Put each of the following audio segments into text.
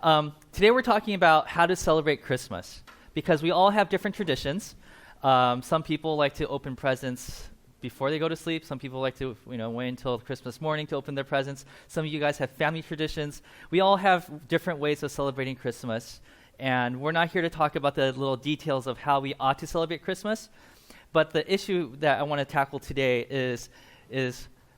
Today we're talking about how to celebrate Christmas because we all have different traditions. Some people like to open presents before they go to sleep. Some people like to, wait until Christmas morning to open their presents. Some of you guys have family traditions. We all have different ways of celebrating Christmas, and we're not here to talk about the little details of how we ought to celebrate Christmas. But the issue that I want to tackle today is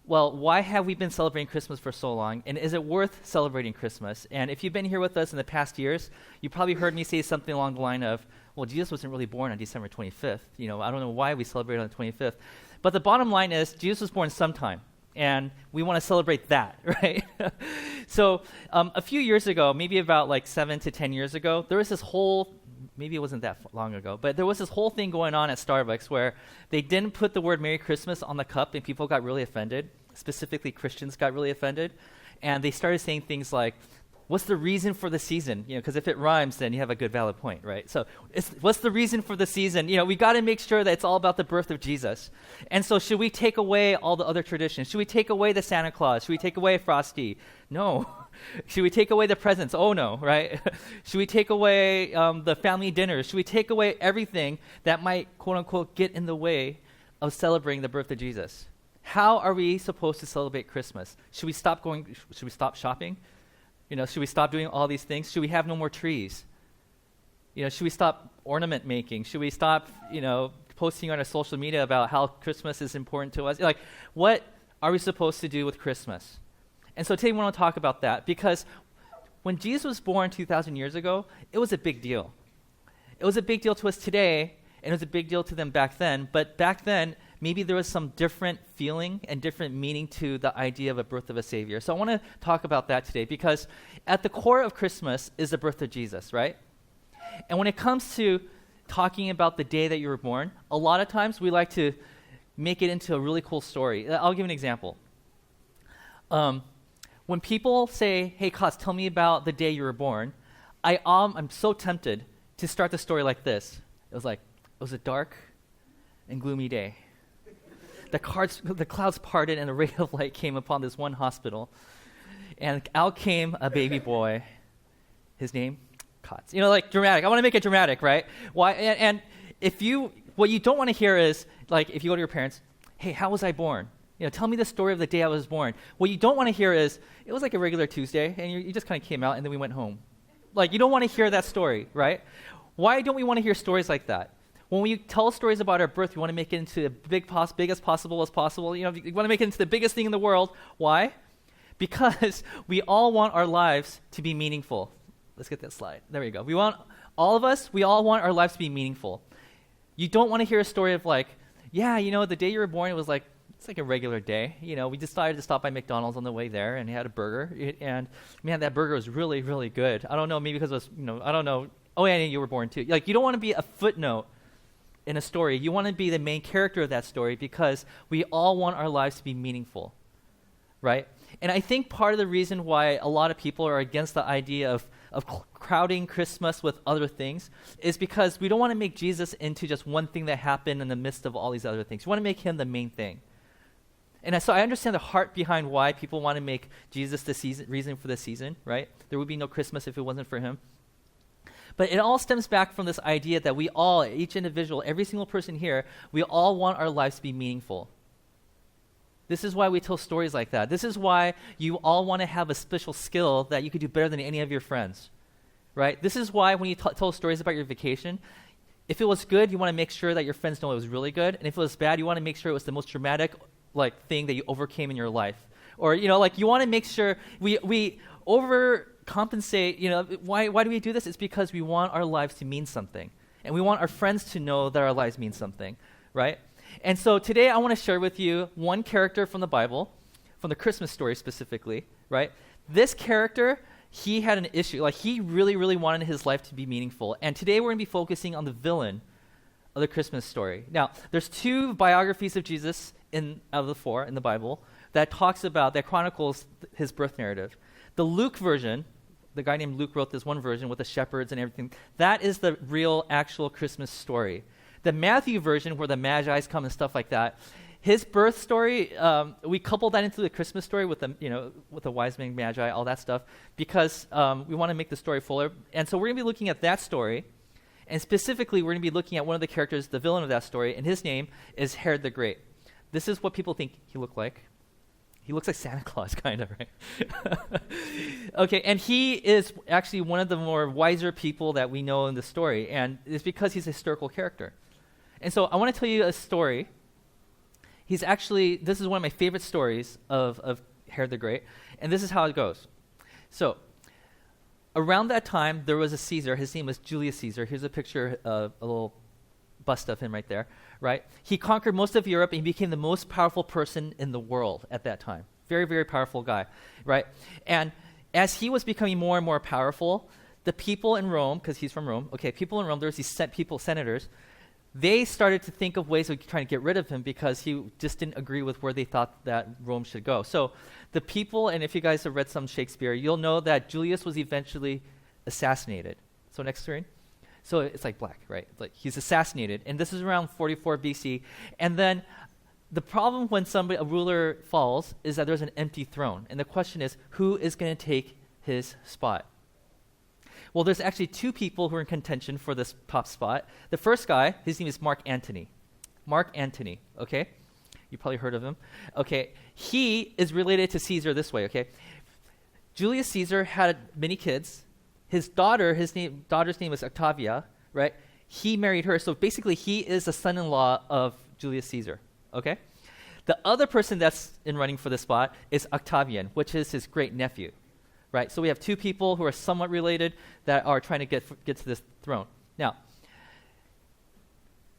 well, why have we been celebrating Christmas for so long, and is it worth celebrating Christmas? And if you've been here with us in the past years, you probably heard me say something along the line of, well, Jesus wasn't really born on December 25th. I don't know why we celebrate on the 25th. But the bottom line is, Jesus was born sometime, and we want to celebrate that, right? So a few years ago, maybe about like 7 to 10 years ago, there was this whole maybe it wasn't that long ago, but there was this whole thing going on at Starbucks where they didn't put the word Merry Christmas on the cup, and people got really offended. Specifically, Christians got really offended. And they started saying things like, what's the reason for the season? Because if it rhymes, then you have a good, valid point, right? So what's the reason for the season? We got to make sure that it's all about the birth of Jesus. And so should we take away all the other traditions? Should we take away the Santa Claus? Should we take away Frosty? No. Should we take away the presents? Oh, no, right? Should we take away the family dinners? Should we take away everything that might, quote unquote, get in the way of celebrating the birth of Jesus? How are we supposed to celebrate Christmas? Should we stop shopping? Should we stop doing all these things? Should we have no more trees? Should we stop ornament making? Should we stop, posting on our social media about how Christmas is important to us? What are we supposed to do with Christmas? And so today we want to talk about that because when Jesus was born 2,000 years ago, it was a big deal. It was a big deal to us today, and it was a big deal to them back then. But back then, maybe there was some different feeling and different meaning to the idea of a birth of a Savior. So I want to talk about that today because at the core of Christmas is the birth of Jesus, right? And when it comes to talking about the day that you were born, a lot of times we like to make it into a really cool story. I'll give an example. When people say, hey, Kaz, tell me about the day you were born, I'm so tempted to start the story like this. It was a dark and gloomy day. The clouds parted and a ray of light came upon this one hospital. And out came a baby boy. His name? Kaz. Dramatic. I want to make it dramatic, right? Why? And what you don't want to hear is, if you go to your parents, hey, how was I born? Tell me the story of the day I was born. What you don't want to hear is, it was like a regular Tuesday, and you just kind of came out, and then we went home. You don't want to hear that story, right? Why don't we want to hear stories like that? When we tell stories about our birth, we want to make it into the biggest possible as possible. You want to make it into the biggest thing in the world. Why? Because we all want our lives to be meaningful. Let's get that slide. There we go. We all want our lives to be meaningful. You don't want to hear a story of the day you were born, it's like a regular day. We decided to stop by McDonald's on the way there and had a burger. And man, that burger was really, really good. I don't know, maybe because it was, I don't know. Oh, yeah, you were born too. You don't want to be a footnote in a story. You want to be the main character of that story because we all want our lives to be meaningful, right? And I think part of the reason why a lot of people are against the idea of crowding Christmas with other things is because we don't want to make Jesus into just one thing that happened in the midst of all these other things. We want to make him the main thing. And so I understand the heart behind why people want to make Jesus the reason for the season, right? There would be no Christmas if it wasn't for him. But it all stems back from this idea that we all, each individual, every single person here, we all want our lives to be meaningful. This is why we tell stories like that. This is why you all want to have a special skill that you could do better than any of your friends, right? This is why when you tell stories about your vacation, if it was good, you want to make sure that your friends know it was really good. And if it was bad, you want to make sure it was the most dramatic thing that you overcame in your life. Or, you want to make sure we overcompensate. Why do we do this? It's because we want our lives to mean something. And we want our friends to know that our lives mean something, right? And so today I want to share with you one character from the Bible, from the Christmas story specifically, right? This character, he had an issue. He really, really wanted his life to be meaningful. And today we're going to be focusing on the villain of the Christmas story. Now, there's 2 biographies of Jesus out of the 4 in the Bible that chronicles his birth narrative. The Luke version, the guy named Luke wrote this one version with the shepherds and everything. That is the real, actual Christmas story. The Matthew version, where the Magi's come and stuff like that, his birth story, we couple that into the Christmas story with the wise men, magi, all that stuff, because we want to make the story fuller. And so we're going to be looking at that story, and specifically, we're going to be looking at one of the characters, the villain of that story, and his name is Herod the Great. This is what people think he looked like. He looks like Santa Claus, kind of, right? Okay, and he is actually one of the more wiser people that we know in the story, and it's because he's a historical character. And so I want to tell you a story. This is one of my favorite stories of Herod the Great, and this is how it goes. So, around that time, there was a Caesar. His name was Julius Caesar. Here's a picture of a little bust of him right there, right? He conquered most of Europe, and he became the most powerful person in the world at that time. Very, very powerful guy, right? And as he was becoming more and more powerful, the people in Rome, because he's from Rome, people in Rome, there's these senators, they started to think of ways of trying to get rid of him because he just didn't agree with where they thought that Rome should go. So the people, and if you guys have read some Shakespeare, you'll know that Julius was eventually assassinated. So next screen. So it's like black, right? Like he's assassinated, and this is around 44 BC. And then the problem when a ruler falls is that there's an empty throne. And the question is, who is going to take his spot? Well, there's actually two people who are in contention for this top spot. The first guy, his name is Mark Antony. Mark Antony, okay? You probably heard of him. Okay, he is related to Caesar this way, okay? Julius Caesar had many kids. His daughter's name was Octavia, right? He married her, so basically he is the son-in-law of Julius Caesar, okay? The other person that's in running for the spot is Octavian, which is his great-nephew. Right, so we have two people who are somewhat related that are trying to get to this throne. Now,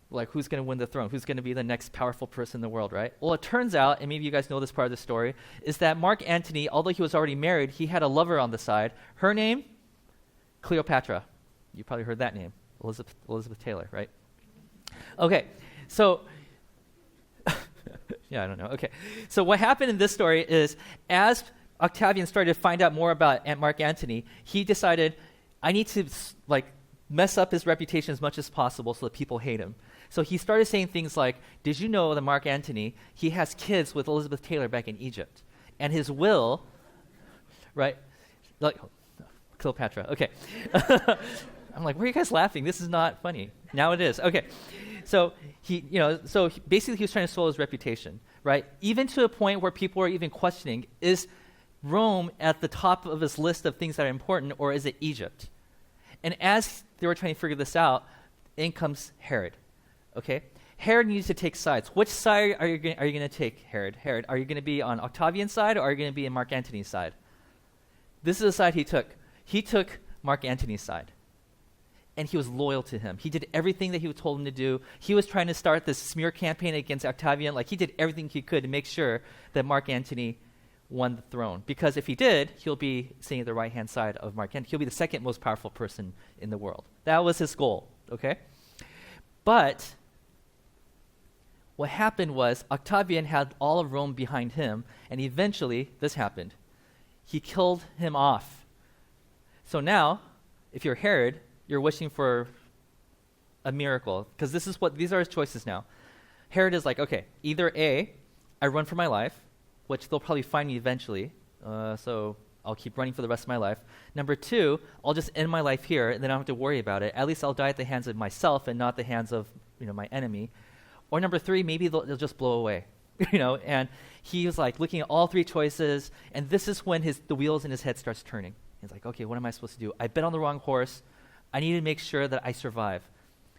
like who's going to win the throne? Who's going to be the next powerful person in the world, right? Well, it turns out, and maybe you guys know this part of the story, is that Mark Antony, although he was already married, he had a lover on the side. Her name, Cleopatra. You probably heard that name, Elizabeth Taylor, right? Okay, so yeah, I don't know. Okay, so what happened in this story is as Octavian started to find out more about Mark Antony, he decided, I need to mess up his reputation as much as possible so that people hate him. So he started saying things like, did you know that Mark Antony, he has kids with Elizabeth Taylor back in Egypt? And his will, right, like, Cleopatra, okay. I'm like, why are you guys laughing? This is not funny. Now it is, okay. So basically he was trying to spoil his reputation, right? Even to a point where people are even questioning, is Rome at the top of his list of things that are important, or is it Egypt? And as they were trying to figure this out, in comes Herod. Okay, Herod needs to take sides. Which side are you going to take, Herod? Herod, are you going to be on Octavian's side, or are you going to be on Mark Antony's side? This is the side he took. He took Mark Antony's side, and he was loyal to him. He did everything that he was told him to do. He was trying to start this smear campaign against Octavian. Like he did everything he could to make sure that Mark Antony won the throne. Because if he did, he'll be sitting at the right-hand side of Mark Antony. He'll be the second most powerful person in the world. That was his goal, okay? But what happened was Octavian had all of Rome behind him, and eventually this happened. He killed him off. So now, if you're Herod, you're wishing for a miracle, because these are his choices now. Herod is like, okay, either A, I run for my life, which they'll probably find me eventually, so I'll keep running for the rest of my life. Number 2, I'll just end my life here, and then I don't have to worry about it. At least I'll die at the hands of myself and not the hands of my enemy. Or number 3, maybe they'll just blow away. And he was like looking at all 3 choices, and this is when the wheels in his head starts turning. He's like, okay, what am I supposed to do? I bet on the wrong horse. I need to make sure that I survive.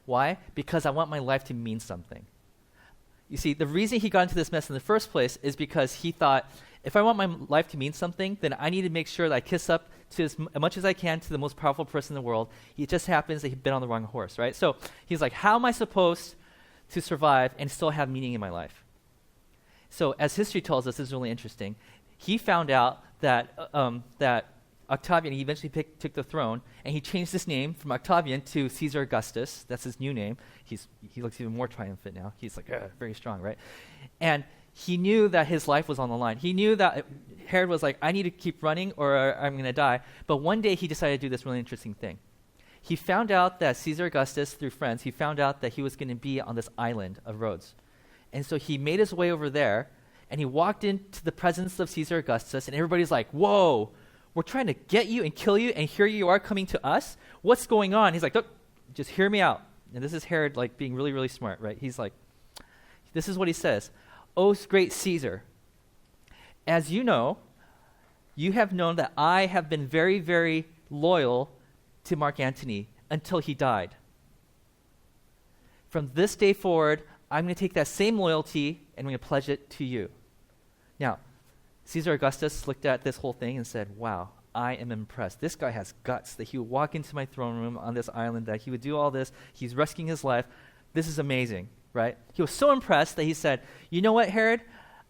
Why? Because I want my life to mean something. You see, the reason he got into this mess in the first place is because he thought, if I want my life to mean something, then I need to make sure that I kiss up to as much as I can to the most powerful person in the world. It just happens that he bet on the wrong horse, right? So he's like, how am I supposed to survive and still have meaning in my life? So as history tells us, this is really interesting. He found out that Octavian, he eventually took the throne, and he changed his name from Octavian to Caesar Augustus. That's his new name. He looks even more triumphant now. He's like, very strong, right? And he knew that his life was on the line. He knew that Herod was like, I need to keep running or I'm going to die. But one day he decided to do this really interesting thing. He found out that Caesar Augustus, through friends, he found out that he was going to be on this island of Rhodes. And so he made his way over there, and he walked into the presence of Caesar Augustus, and everybody's like, whoa, we're trying to get you and kill you, and here you are coming to us? What's going on? He's like, look, just hear me out. And this is Herod like being really, really smart, right? He's like, this is what he says. O great Caesar, as you know, you have known that I have been very, very loyal to Mark Antony until he died. From this day forward, I'm going to take that same loyalty and I'm going to pledge it to you. Now, Caesar Augustus looked at this whole thing and said, wow, I am impressed. This guy has guts that he would walk into my throne room on this island, that he would do all this. He's risking his life. This is amazing, right? He was so impressed that he said, you know what, Herod?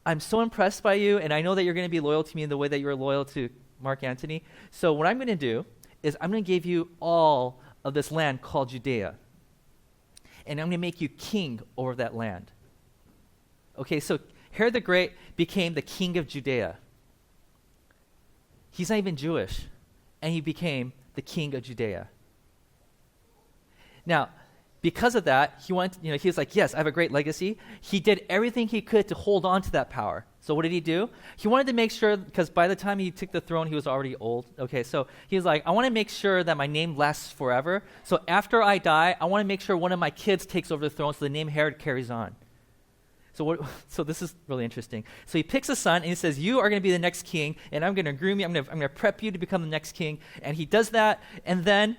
I'm so impressed by you, and I know that you're going to be loyal to me in the way that you were loyal to Mark Antony. So what I'm going to do is I'm going to give you all of this land called Judea, and I'm going to make you king over that land. Okay, so Herod the Great became the king of Judea. He's not even Jewish, and he became the king of Judea. Now, because of that, he was like, yes, I have a great legacy. He did everything he could to hold on to that power. So what did he do? He wanted to make sure, because by the time he took the throne, he was already old. Okay, so he was like, I want to make sure that my name lasts forever. So after I die, I want to make sure one of my kids takes over the throne so the name Herod carries on. So this is really interesting. So he picks a son, and he says, you are going to be the next king, and I'm going to groom you. I'm going to prep you to become the next king. And he does that, and then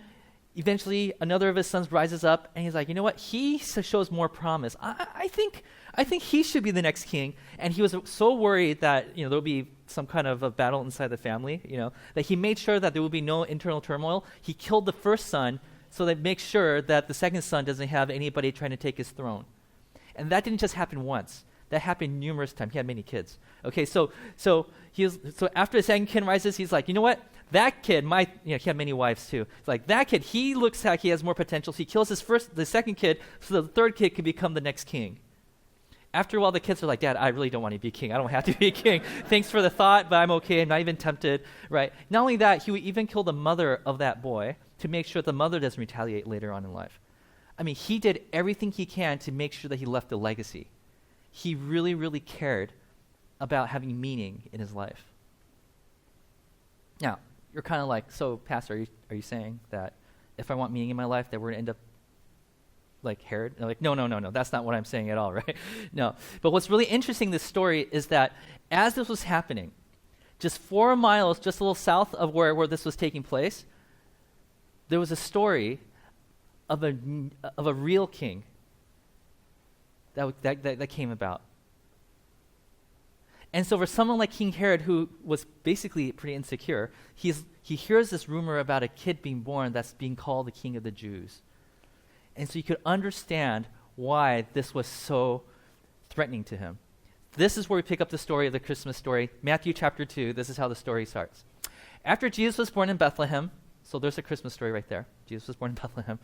eventually another of his sons rises up, and he's like, you know what? He shows more promise. I think he should be the next king. And he was so worried that there would be some kind of a battle inside the family, that he made sure that there would be no internal turmoil. He killed the first son so that makes sure that the second son doesn't have anybody trying to take his throne. And that didn't just happen once. That happened numerous times. He had many kids. Okay, so after the second kid rises, he's like, you know what? That kid he had many wives too. It's like, that kid, he looks like he has more potential. So he kills the second kid, so the third kid can become the next king. After a while, the kids are like, Dad, I really don't want to be king. I don't have to be king. Thanks for the thought, but I'm okay. I'm not even tempted, right? Not only that, he would even kill the mother of that boy to make sure the mother doesn't retaliate later on in life. I mean, he did everything he can to make sure that he left a legacy. He really, really cared about having meaning in his life. Now, you're kind of like, so Pastor, are you saying that if I want meaning in my life, that we're going to end up like Herod? And like, no, that's not what I'm saying at all, right? No. But what's really interesting in this story is that as this was happening, just 4 miles, just a little south of where this was taking place, there was a story of a real king that came about. And so for someone like King Herod, who was basically pretty insecure, he hears this rumor about a kid being born that's being called the King of the Jews. And so you could understand why this was so threatening to him. This is where we pick up the story of the Christmas story. Matthew chapter 2, this is how the story starts. After Jesus was born in Bethlehem, so there's a Christmas story right there. Jesus was born in Bethlehem.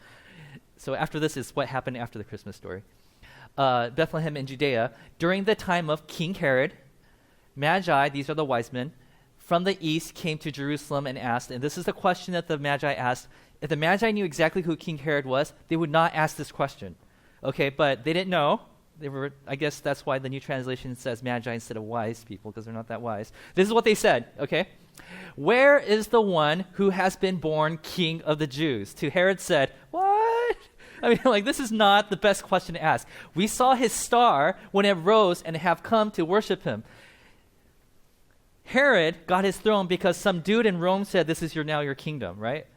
So after this is what happened after the Christmas story. Bethlehem in Judea, during the time of King Herod, Magi, these are the wise men, from the east came to Jerusalem and asked, and this is the question that the Magi asked. If the Magi knew exactly who King Herod was, they would not ask this question. Okay, but they didn't know. I guess that's why the New Translation says Magi instead of wise people, because they're not that wise. This is what they said, okay? Where is the one who has been born King of the Jews? To Herod said, what? I mean, this is not the best question to ask. We saw his star when it rose and have come to worship him. Herod got his throne because some dude in Rome said, this is now your kingdom, right?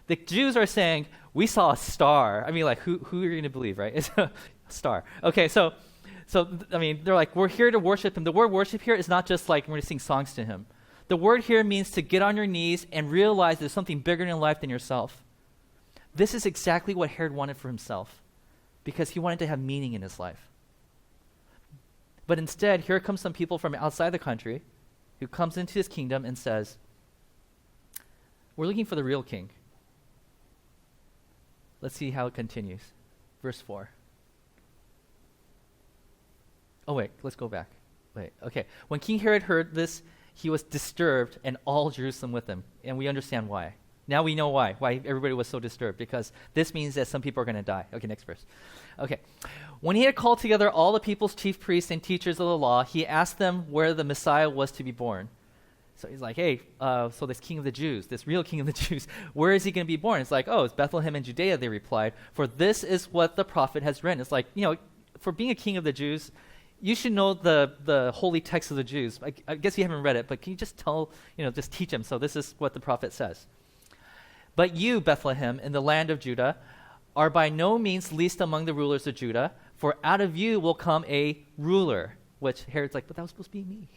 The Jews are saying, we saw a star. I mean, who are you going to believe, right? It's a star. Okay, so they're like, we're here to worship him. The word worship here is not just like we're going to sing songs to him. The word here means to get on your knees and realize there's something bigger in life than yourself. This is exactly what Herod wanted for himself, because he wanted to have meaning in his life. But instead, here comes some people from outside the country who comes into his kingdom and says, we're looking for the real king. Let's see how it continues. Verse 4. Oh, wait, let's go back. Wait, okay. When King Herod heard this, he was disturbed, and all Jerusalem with him. And we understand why. Now we know why everybody was so disturbed, because this means that some people are going to die. Okay, next verse. Okay. When he had called together all the people's chief priests and teachers of the law, he asked them where the Messiah was to be born. So he's like, hey, so this king of the Jews, this real king of the Jews, where is he going to be born? It's like, oh, it's Bethlehem in Judea, they replied, for this is what the prophet has written. It's like, for being a king of the Jews, you should know the holy text of the Jews. I guess you haven't read it, but can you just just teach them? So this is what the prophet says. But you, Bethlehem, in the land of Judah, are by no means least among the rulers of Judah, for out of you will come a ruler, which Herod's like, but that was supposed to be me.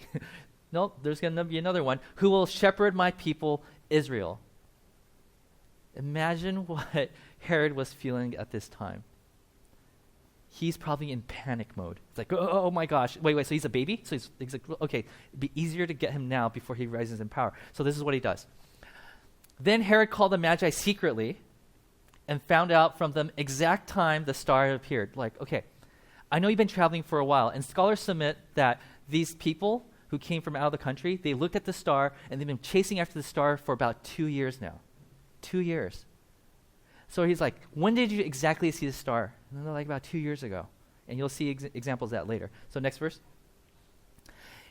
No, there's going to be another one, who will shepherd my people, Israel. Imagine what Herod was feeling at this time. He's probably in panic mode. It's like, oh my gosh. Wait, so he's a baby? So he's like, okay, it'd be easier to get him now before he rises in power. So this is what he does. Then Herod called the Magi secretly and found out from them exact time the star had appeared. Like, okay, I know you've been traveling for a while, and scholars submit that these people who came from out of the country, they looked at the star, and they've been chasing after the star for about 2 years now. 2 years. So he's like, when did you exactly see the star? And they're like, about 2 years ago. And you'll see examples of that later. So next verse.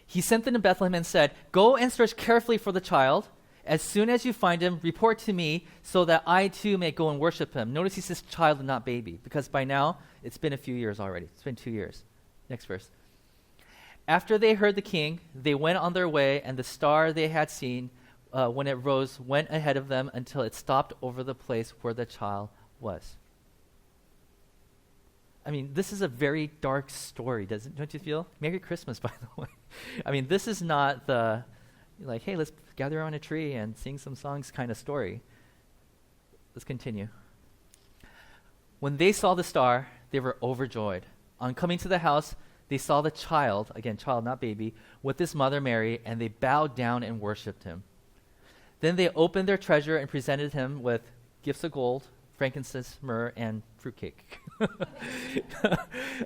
He sent them to Bethlehem and said, go and search carefully for the child. As soon as you find him, report to me so that I too may go and worship him. Notice he says child and not baby, because by now it's been a few years already. It's been 2 years. Next verse. After they heard the king, they went on their way, and the star they had seen when it rose went ahead of them until it stopped over the place where the child was. I mean, this is a very dark story, don't you feel? Merry Christmas, by the way. I mean, this is not the, like, hey, let's gather around a tree and sing some songs kind of story. Let's continue. When they saw the star, they were overjoyed. On coming to the house, they saw the child, again, child, not baby, with his mother Mary, and they bowed down and worshipped him. Then they opened their treasure and presented him with gifts of gold, frankincense, myrrh, and fruitcake.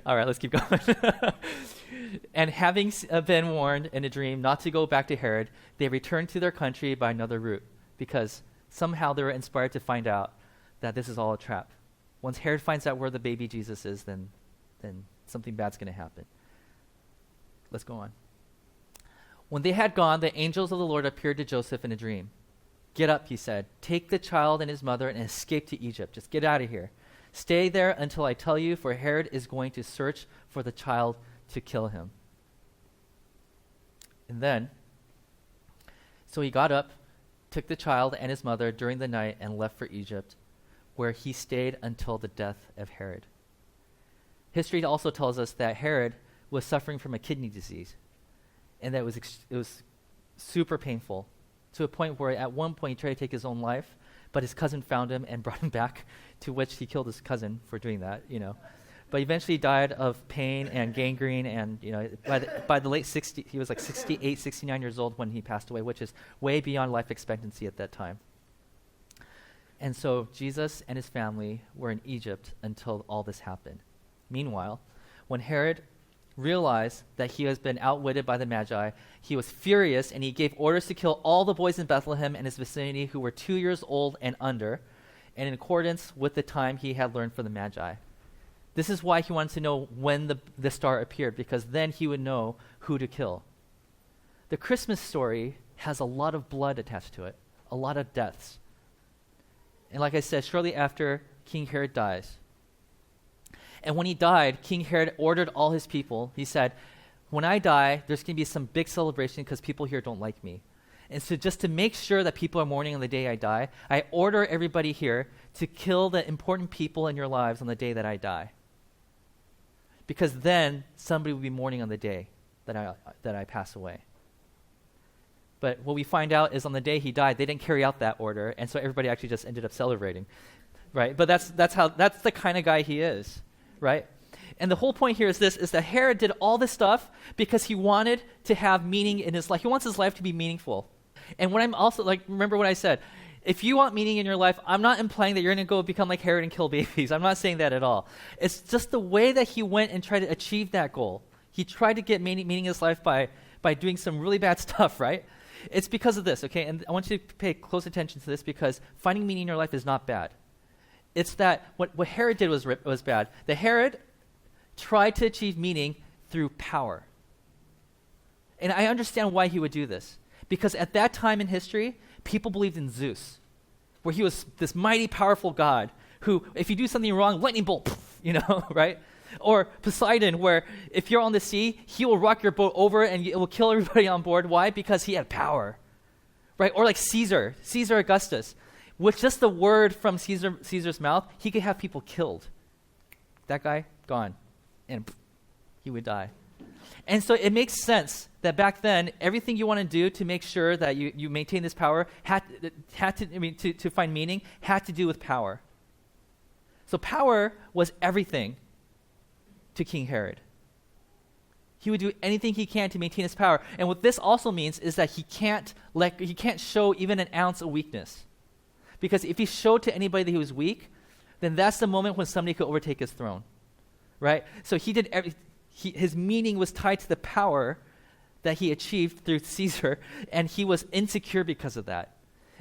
All right, let's keep going. And having been warned in a dream not to go back to Herod, they returned to their country by another route, because somehow they were inspired to find out that this is all a trap. Once Herod finds out where the baby Jesus is, then something bad's going to happen. Let's go on. When they had gone, the angels of the Lord appeared to Joseph in a dream. Get up, he said. Take the child and his mother and escape to Egypt. Just get out of here. Stay there until I tell you, for Herod is going to search for the child to kill him. And then, so he got up, took the child and his mother during the night, and left for Egypt, where he stayed until the death of Herod. History also tells us that Herod was suffering from a kidney disease, and that it was super painful, to a point where at one point he tried to take his own life, but his cousin found him and brought him back, to which he killed his cousin for doing that, But eventually died of pain and gangrene, and by the late 60s, he was like 68, 69 years old when he passed away, which is way beyond life expectancy at that time. And so Jesus and his family were in Egypt until all this happened. Meanwhile, when Herod realized that he has been outwitted by the Magi, he was furious, and he gave orders to kill all the boys in Bethlehem and his vicinity who were 2 years old and under, and in accordance with the time he had learned from the Magi. This is why he wanted to know when the star appeared, because then he would know who to kill. The Christmas story has a lot of blood attached to it, a lot of deaths. And like I said, shortly after, King Herod dies. And when he died, King Herod ordered all his people. He said, when I die, there's going to be some big celebration because people here don't like me. And so just to make sure that people are mourning on the day I die, I order everybody here to kill the important people in your lives on the day that I die. Because then somebody will be mourning on the day that I pass away. But what we find out is on the day he died, they didn't carry out that order, and so everybody actually just ended up celebrating, right? But that's the kind of guy he is, right? And the whole point here is that Herod did all this stuff because he wanted to have meaning in his life. He wants his life to be meaningful. And when I'm also, remember what I said, if you want meaning in your life, I'm not implying that you're going to go become like Herod and kill babies. I'm not saying that at all. It's just the way that he went and tried to achieve that goal. He tried to get meaning in his life by by doing some really bad stuff, right? It's because of this, okay? And I want you to pay close attention to this because finding meaning in your life is not bad. It's that what Herod did was bad. The Herod tried to achieve meaning through power. And I understand why he would do this. Because at that time in history, people believed in Zeus, where he was this mighty, powerful god who, if you do something wrong, lightning bolt, right? Or Poseidon, where if you're on the sea, he will rock your boat over and it will kill everybody on board. Why? Because he had power, right? Or like Caesar Augustus. With just the word from Caesar's mouth, he could have people killed. That guy, gone. And he would die. And so it makes sense that back then, everything you want to do to make sure that you maintain this power to find meaning had to do with power. So power was everything to King Herod. He would do anything he can to maintain his power. And what this also means is that he can't show even an ounce of weakness. Because if he showed to anybody that he was weak, then that's the moment when somebody could overtake his throne. Right? So his meaning was tied to the power that he achieved through Caesar, and he was insecure because of that.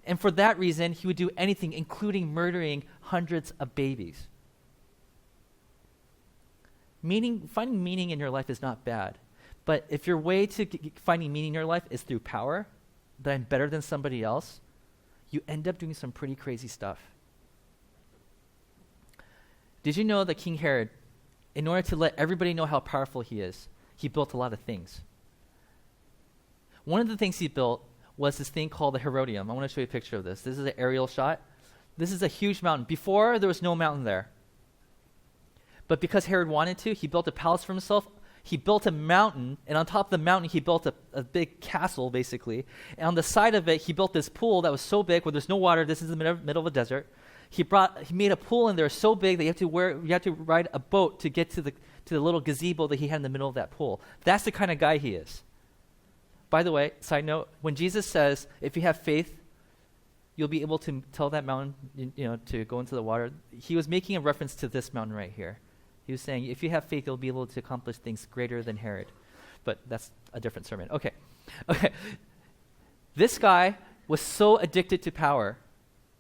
And for that reason, he would do anything, including murdering hundreds of babies. Finding meaning in your life is not bad. But if your way to finding meaning in your life is through power, that I'm better than somebody else, you end up doing some pretty crazy stuff. Did you know that King Herod, in order to let everybody know how powerful he is, he built a lot of things? One of the things he built was this thing called the Herodium. I want to show you a picture of this. This is an aerial shot. This is a huge mountain. Before, there was no mountain there. But because Herod wanted to, he built a palace for himself. He built a mountain, and on top of the mountain, he built a big castle, basically. And on the side of it, he built this pool that was so big, where there's no water. This is the middle of a desert. He made a pool in there so big that you have to ride a boat to get to the little gazebo that he had in the middle of that pool. That's the kind of guy he is. By the way, side note, when Jesus says, if you have faith, you'll be able to tell that mountain, to go into the water, he was making a reference to this mountain right here. He was saying, if you have faith, you'll be able to accomplish things greater than Herod. But that's a different sermon. Okay. This guy was so addicted to power.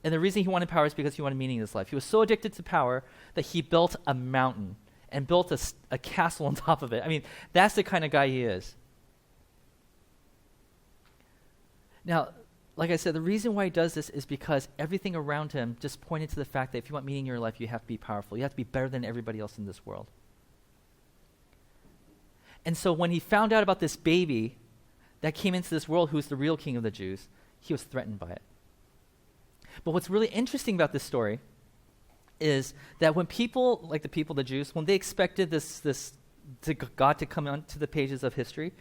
And the reason he wanted power is because he wanted meaning in his life. He was so addicted to power that he built a mountain and built a castle on top of it. I mean, that's the kind of guy he is. Now, like I said, the reason why he does this is because everything around him just pointed to the fact that if you want meaning in your life, you have to be powerful. You have to be better than everybody else in this world. And so when he found out about this baby that came into this world who was the real king of the Jews, he was threatened by it. But what's really interesting about this story is that when people, like the Jews, when they expected God to come onto the pages of history,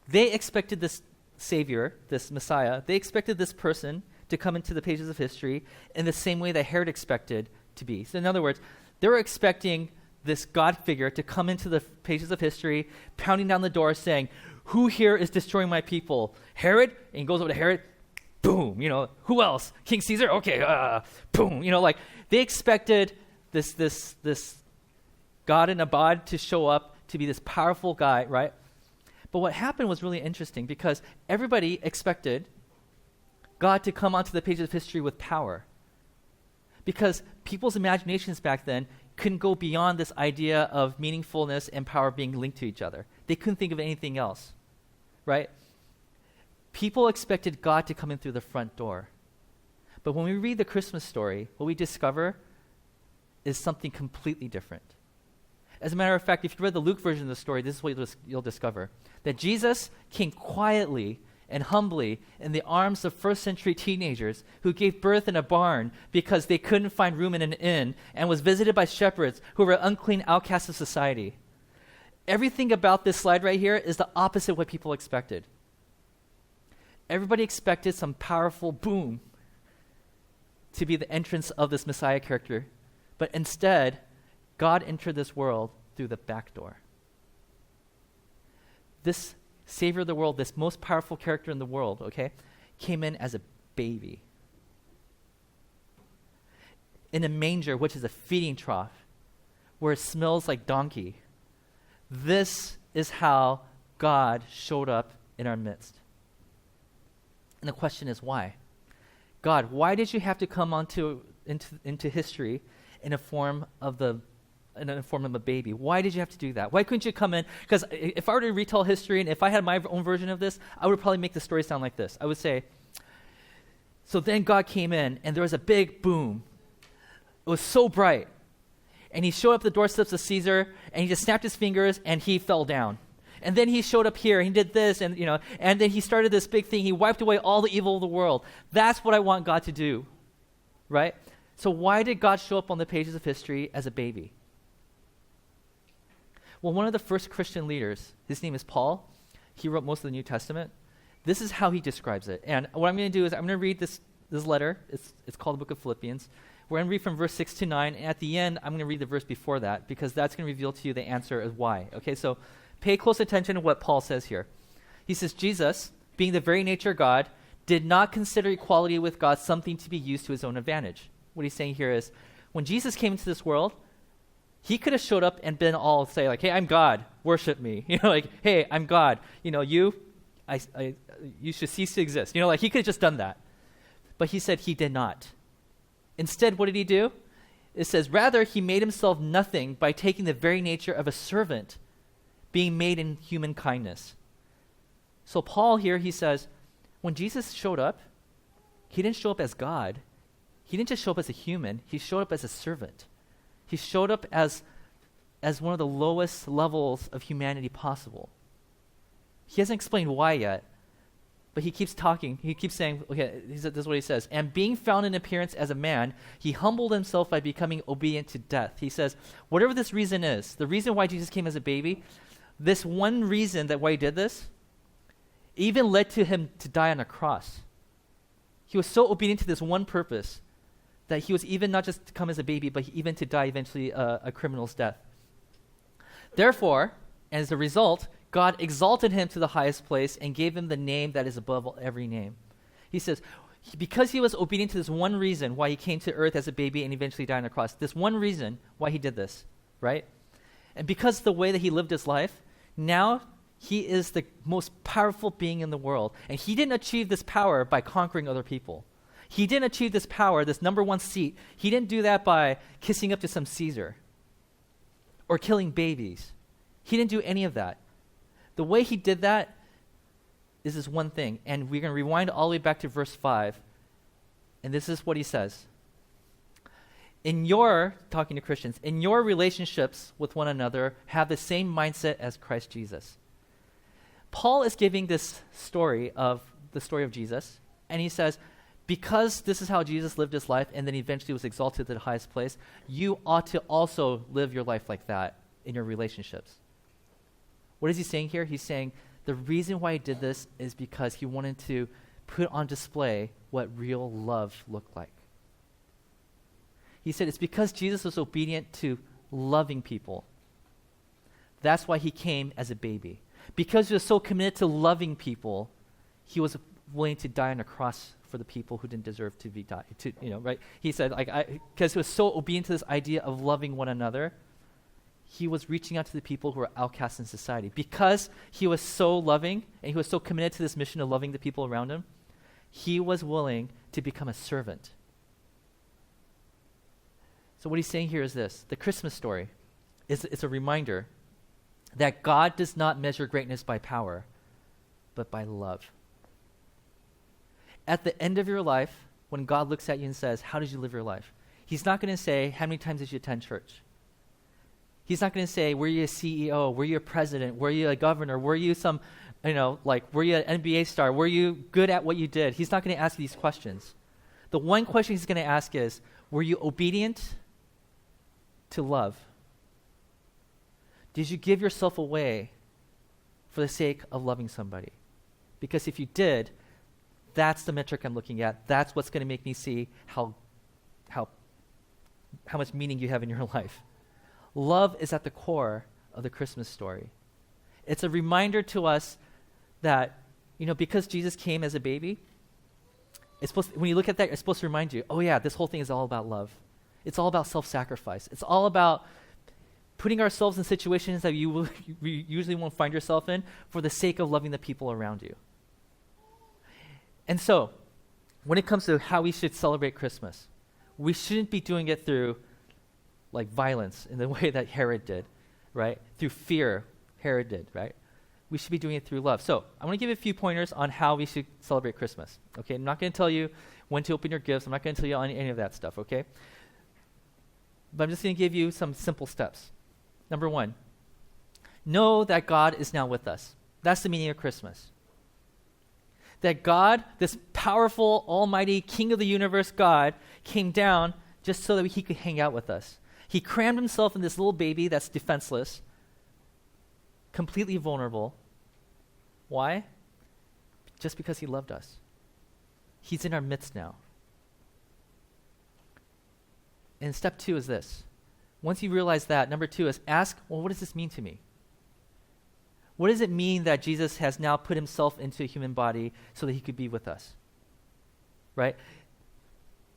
they expected this Savior, this Messiah, they expected this person to come into the pages of history in the same way that Herod expected to be. So in other words, they were expecting this God figure to come into the pages of history, pounding down the door saying, who here is destroying my people? Herod? And he goes over to Herod, boom, who else? King Caesar? Okay, boom, they expected this God in a bod to show up to be this powerful guy, right? But what happened was really interesting because everybody expected God to come onto the pages of history with power. Because people's imaginations back then couldn't go beyond this idea of meaningfulness and power being linked to each other. They couldn't think of anything else, right? People expected God to come in through the front door. But when we read the Christmas story, what we discover is something completely different. As a matter of fact, if you read the Luke version of the story, this is what you'll discover. That Jesus came quietly and humbly in the arms of first century teenagers who gave birth in a barn because they couldn't find room in an inn and was visited by shepherds who were unclean outcasts of society. Everything about this slide right here is the opposite of what people expected. Everybody expected some powerful boom to be the entrance of this Messiah character, but instead, God entered this world through the back door. This Savior of the world, this most powerful character in the world, came in as a baby. In a manger, which is a feeding trough, where it smells like donkey. This is how God showed up in our midst. And the question is, why? God, why did you have to come into history in a form of a baby? Why did you have to do that? Why couldn't you come in? Because if I were to retell history, and if I had my own version of this, I would probably make the story sound like this. I would say, so then God came in, and there was a big boom. It was so bright. And he showed up at the doorsteps of Caesar, and he just snapped his fingers, and he fell down. And then he showed up here, and he did this, and and then he started this big thing. He wiped away all the evil of the world. That's what I want God to do, right? So why did God show up on the pages of history as a baby? Well, one of the first Christian leaders, his name is Paul. He wrote most of the New Testament. This is how he describes it. And what I'm going to do is I'm going to read this letter. It's called the Book of Philippians. We're going to read from verse 6 to 9. And at the end, I'm going to read the verse before that because that's going to reveal to you the answer of why. Okay, so pay close attention to what Paul says here. He says, Jesus, being the very nature of God, did not consider equality with God something to be used to his own advantage. What he's saying here is, when Jesus came into this world, he could have showed up and been all say like, hey, I'm God, worship me. Like, hey, I'm God. You should cease to exist. Like he could have just done that. But he said he did not. Instead, what did he do? It says, rather, he made himself nothing by taking the very nature of a servant, being made in human kindness. So Paul here, he says, when Jesus showed up, he didn't show up as God. He didn't just show up as a human. He showed up as a servant. He showed up as one of the lowest levels of humanity possible. He hasn't explained why yet, but he keeps talking. He keeps saying, okay, this is what he says. And being found in appearance as a man, he humbled himself by becoming obedient to death. He says, whatever this reason is, the reason why Jesus came as a baby, this one reason that why he did this, even led to him to die on a cross. He was so obedient to this one purpose that he was even not just to come as a baby, but even to die eventually a criminal's death. Therefore, as a result, God exalted him to the highest place and gave him the name that is above every name. He says, because he was obedient to this one reason why he came to earth as a baby and eventually died on the cross, this one reason why he did this, right? And because of the way that he lived his life, now he is the most powerful being in the world. And he didn't achieve this power by conquering other people. He didn't achieve this power, this number one seat. He didn't do that by kissing up to some Caesar or killing babies. He didn't do any of that. The way he did that is this one thing. And we're going to rewind all the way back to verse 5. And this is what he says. Talking to Christians, in your relationships with one another, have the same mindset as Christ Jesus. Paul is giving this story of Jesus. And he says, because this is how Jesus lived his life and then eventually was exalted to the highest place, you ought to also live your life like that in your relationships. What is he saying here? He's saying the reason why he did this is because he wanted to put on display what real love looked like. He said it's because Jesus was obedient to loving people. That's why he came as a baby. Because he was so committed to loving people, he was willing to die on a cross for the people who didn't deserve to be died. Right? He said, because he was so obedient to this idea of loving one another, he was reaching out to the people who were outcasts in society. Because he was so loving and he was so committed to this mission of loving the people around him, he was willing to become a servant. So what he's saying here is this. The Christmas story is a reminder that God does not measure greatness by power, but by love. At the end of your life, when God looks at you and says, how did you live your life? He's not going to say, how many times did you attend church? He's not going to say, were you a CEO? Were you a president? Were you a governor? Were you were you an NBA star? Were you good at what you did? He's not going to ask these questions. The one question he's going to ask is, were you obedient to love? Did you give yourself away for the sake of loving somebody? Because if you did, that's the metric I'm looking at. That's what's going to make me see how much meaning you have in your life. Love is at the core of the Christmas story. It's a reminder to us that, because Jesus came as a baby, when you look at that, it's supposed to remind you, oh yeah, this whole thing is all about love. It's all about self-sacrifice. It's all about putting ourselves in situations that you usually won't find yourself in for the sake of loving the people around you. And so, when it comes to how we should celebrate Christmas, we shouldn't be doing it through like violence in the way that Herod did, right? Through fear, Herod did, right? We should be doing it through love. So I want to give you a few pointers on how we should celebrate Christmas. Okay, I'm not going to tell you when to open your gifts. I'm not going to tell you any of that stuff, okay? But I'm just going to give you some simple steps. Number one, know that God is now with us. That's the meaning of Christmas. That God, this powerful, almighty, King of the universe God, came down just so that he could hang out with us. He crammed himself in this little baby that's defenseless, completely vulnerable. Why? Just because he loved us. He's in our midst now. And step two is this. Once you realize that, number two is ask, well, what does this mean to me? What does it mean that Jesus has now put himself into a human body so that he could be with us? Right?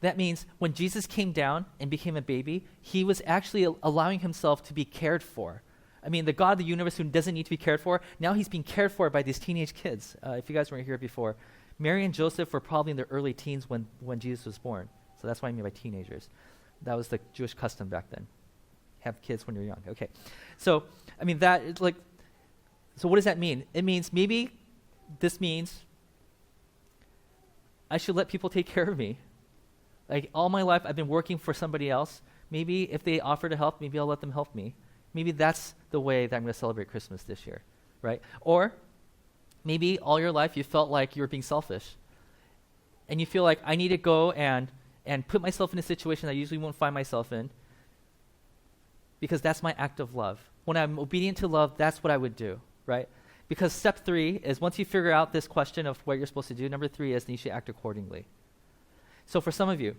That means when Jesus came down and became a baby, he was actually allowing himself to be cared for. I mean, the God of the universe who doesn't need to be cared for, now he's being cared for by these teenage kids. If you guys weren't here before, Mary and Joseph were probably in their early teens when Jesus was born. So that's what I mean by teenagers. That was the Jewish custom back then. Have kids when you're young. Okay. So, I mean, so what does that mean? It means this means I should let people take care of me. Like all my life, I've been working for somebody else. Maybe if they offer to help, maybe I'll let them help me. Maybe that's the way that I'm going to celebrate Christmas this year, right? Or maybe all your life you felt like you were being selfish. And you feel like I need to go and put myself in a situation I usually won't find myself in because that's my act of love. When I'm obedient to love, that's what I would do, right? Because step three is once you figure out this question of what you're supposed to do, number three is you should act accordingly. So for some of you,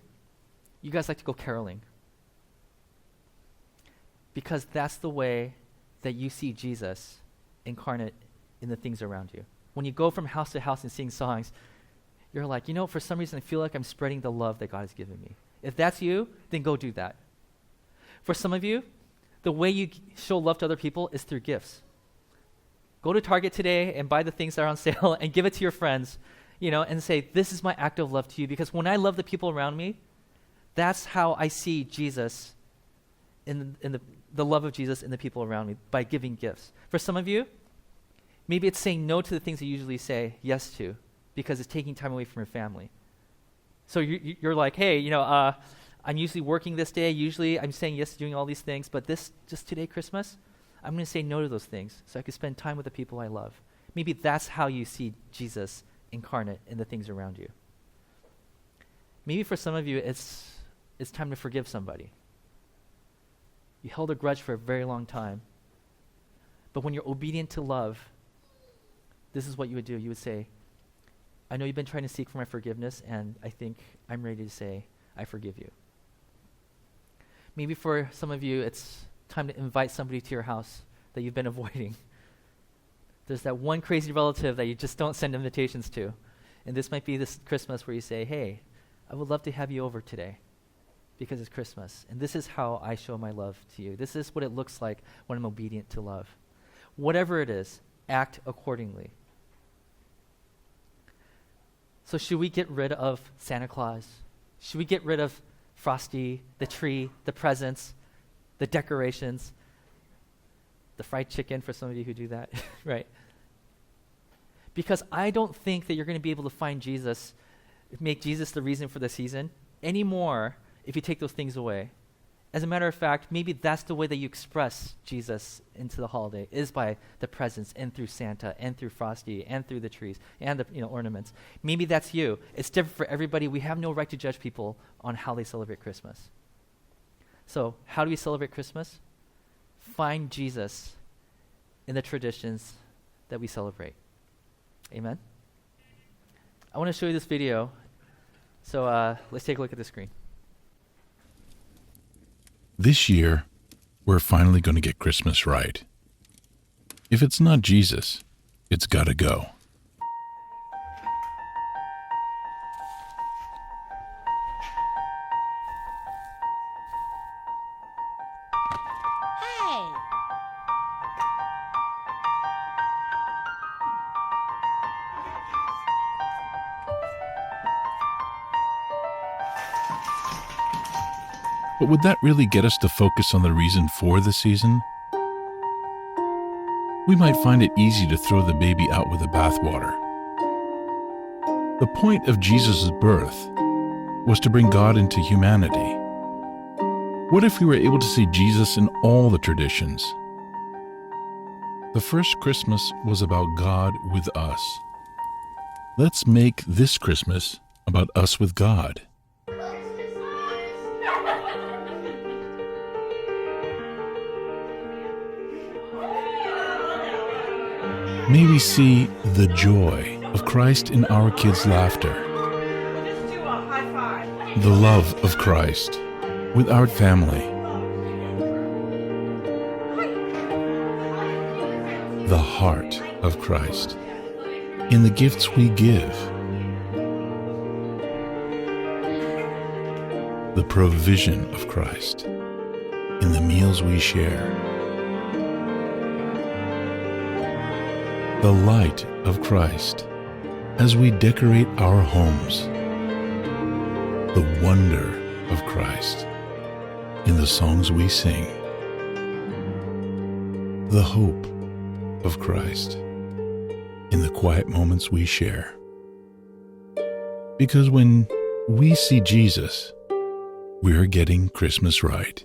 you guys like to go caroling because that's the way that you see Jesus incarnate in the things around you. When you go from house to house and sing songs, you're like, for some reason I feel like I'm spreading the love that God has given me. If that's you, then go do that. For some of you, the way you show love to other people is through gifts. Go to Target today and buy the things that are on sale and give it to your friends, and say, this is my act of love to you. Because when I love the people around me, that's how I see Jesus in the love of Jesus in the people around me, by giving gifts. For some of you, maybe it's saying no to the things you usually say yes to because it's taking time away from your family. So you're like, hey, I'm usually working this day. Usually I'm saying yes to doing all these things, but just today, Christmas, I'm going to say no to those things so I can spend time with the people I love. Maybe that's how you see Jesus incarnate in the things around you. Maybe for some of you, it's time to forgive somebody. You held a grudge for a very long time, but when you're obedient to love, this is what you would do. You would say, I know you've been trying to seek for my forgiveness, and I think I'm ready to say, I forgive you. Maybe for some of you, it's time to invite somebody to your house that you've been avoiding. There's that one crazy relative that you just don't send invitations to. And this might be this Christmas where you say, hey, I would love to have you over today because it's Christmas. And this is how I show my love to you. This is what it looks like when I'm obedient to love. Whatever it is, act accordingly. So should we get rid of Santa Claus? Should we get rid of Frosty, the tree, the presents, the decorations, the fried chicken for some of you who do that, right? Because I don't think that you're going to be able to find Jesus, make Jesus the reason for the season anymore if you take those things away. As a matter of fact, maybe that's the way that you express Jesus into the holiday, is by the presents and through Santa and through Frosty and through the trees and the ornaments. Maybe that's you. It's different for everybody. We have no right to judge people on how they celebrate Christmas. So how do we celebrate Christmas? Find Jesus in the traditions that we celebrate. Amen? I want to show you this video. So let's take a look at the screen. This year, we're finally going to get Christmas right. If it's not Jesus, it's got to go. Hey, But would that really get us to focus on the reason for the season? We might find it easy to throw the baby out with the bathwater. The point of Jesus' birth was to bring God into humanity. What if we were able to see Jesus in all the traditions? The first Christmas was about God with us. Let's make this Christmas about us with God. May we see the joy of Christ in our kids' laughter, the love of Christ with our family, the heart of Christ in the gifts we give, the provision of Christ in the meals we share, the light of Christ as we decorate our homes, the wonder of Christ in the songs we sing, the hope of Christ in the quiet moments we share. Because when we see Jesus, we're getting Christmas right.